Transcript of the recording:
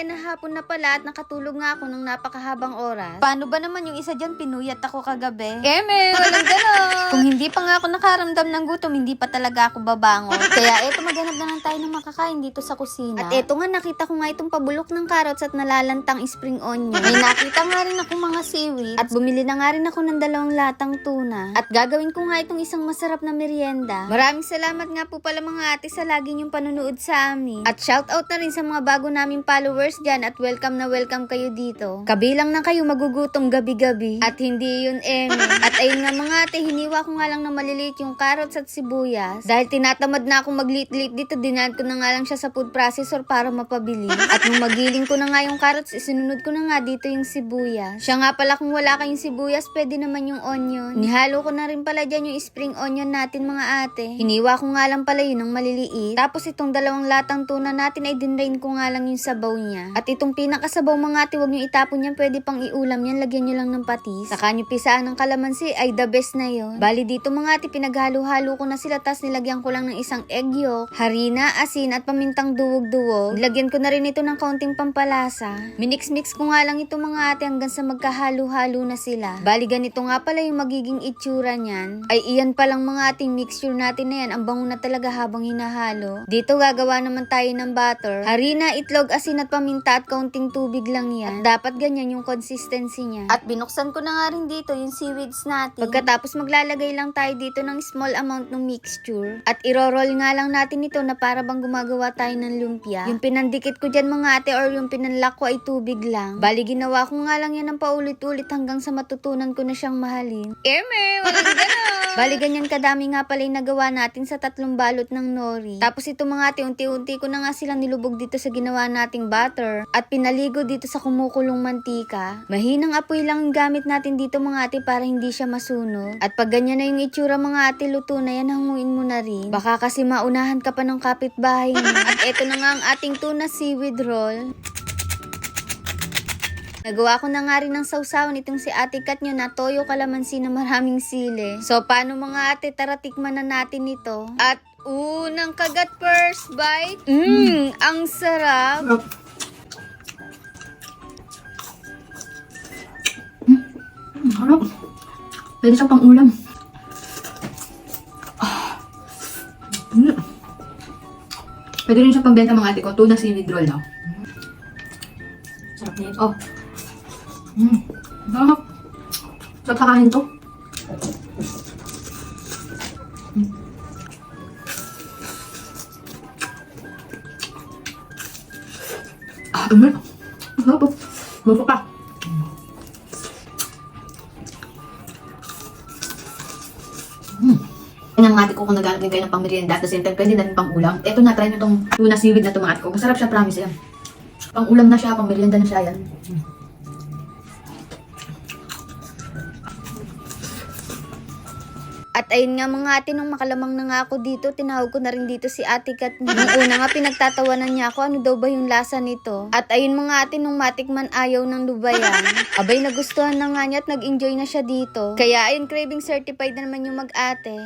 na hapon na pala at nakatulog nga ako ng napakahabang oras. Paano ba naman yung isa dyan, pinuyat ako kagabi? Eme, walang ganon. Kung hindi pa nga ako nakaramdam ng gutom, hindi pa talaga ako babangon. Kaya eto, maghanap na lang tayo ng makakain dito sa kusina. At eto nga, nakita ko nga itong pabulok ng carrots at nalalantang spring onion. May nakita nga rin ako mga seaweed at bumili na nga rin ako ng 2 latang tuna. At gagawin ko nga itong isang masarap na merienda. Maraming salamat nga po pala mga ate sa lagi niyong panunood sa amin. At shoutout na rin sa mga bago naming followers dyan at welcome na welcome kayo dito. Kabilang na kayo magugutom gabi-gabi. At hindi yun eme. At ayun nga mga ate, hiniwa ko nga lang na maliliit yung carrots at sibuyas. Dahil tinatamad na akong magliit-liit dito, dinaan ko na nga lang siya sa food processor para mapabilis. At nung magiling ko na nga yung carrots, isinunod ko na nga dito yung sibuyas. Siya nga pala, kung wala kayong sibuyas, pwede naman yung onion. Nihalo ko na rin pala dyan yung spring onion natin mga ate. Hiniwa ko nga lang pala yun ng maliliit. Tapos itong 2 latang tuna natin ay dinrain ko nga lang yung sabaw niya. At itong pinakasabaw mga ate, huwag nyo itapon yan, pwede pang iulam yan, lagyan nyo lang ng patis. Saka nyo pisaan ng kalamansi, ay the best na yun. Bali dito mga ate, pinaghalo-halo ko na sila, tas nilagyan ko lang ng isang egg yolk, harina, asin at pamintang duwog-duwog. Nilagyan ko na rin ito ng kaunting pampalasa. Minix-mix ko nga lang ito mga ate hanggang sa magkahalo-halo na sila. Bali ganito nga pala yung magiging itsura niyan. Ay iyan palang mga ating mixture natin na yan, ang bango na talaga habang hinahalo. Dito gagawa naman tayo ng butter, harina, itlog, asin at paminta at kaunting tubig lang yan. At dapat ganyan yung consistency niya. At binuksan ko na nga rin dito yung seaweeds natin. Pagkatapos maglalagay lang tayo dito ng small amount ng mixture. At iro-roll nga lang natin ito na para bang gumagawa tayo ng lumpia. Yung pinandikit ko dyan mga ate or yung pinanlock ko ay tubig lang. Bali ginawa ko nga lang yan ng paulit-ulit hanggang sa matutunan ko na siyang mahalin. Eme, walang ganon. Bali ganyan kadami nga pala yung nagawa natin sa 3 balot ng nori. Tapos ito mga ate, unti-unti ko na nga silang nilubog dito sa ginawa nating butter at pinaligo dito sa kumukulong mantika. Mahinang apoy lang yung gamit natin dito mga ate para hindi siya masunog. At pag ganyan na yung itsura mga ate, luto na yan, hanguin mo na rin. Baka kasi maunahan ka pa ng kapitbahay mo. At eto na nga ang ating tuna seaweed roll. Nagawa ko na nga rin ng sausawan itong si Ate Kat nyo na toyo kalamansi na maraming sili. So, paano mga ate, tara tikman na natin ito. At unang kagat first bite. Ang sarap. Harap. Pwede siyang pang ulam. Pwede rin siyang pambenta mga ate ko. Tuna seaweed roll daw. Sarap na yun. Oh. Sarap. Sarap sa kain to. Sarap. Sarap pa. Yan ang mga ate ko kung naglalagay kayo ng pang-merienda at the same time pwede na rin pang ulam. Eto na, try nyo itong tuna seaweed na ito mga ate ko. Masarap siya, promise yan. Pang ulam na siya, pang merienda na siya yan. At ayun nga mga ate, nung makalamang na nga ako dito, tinawag ko na rin dito si Ate Kat. Nung una nga pinagtatawanan niya ako, ano daw ba yung lasa nito? At ayun mga ate, nung matikman ayaw ng lubayan. Abay nagustuhan na nga niya at nag-enjoy na siya dito. Kaya ayun, craving certified na naman yung mag-ate.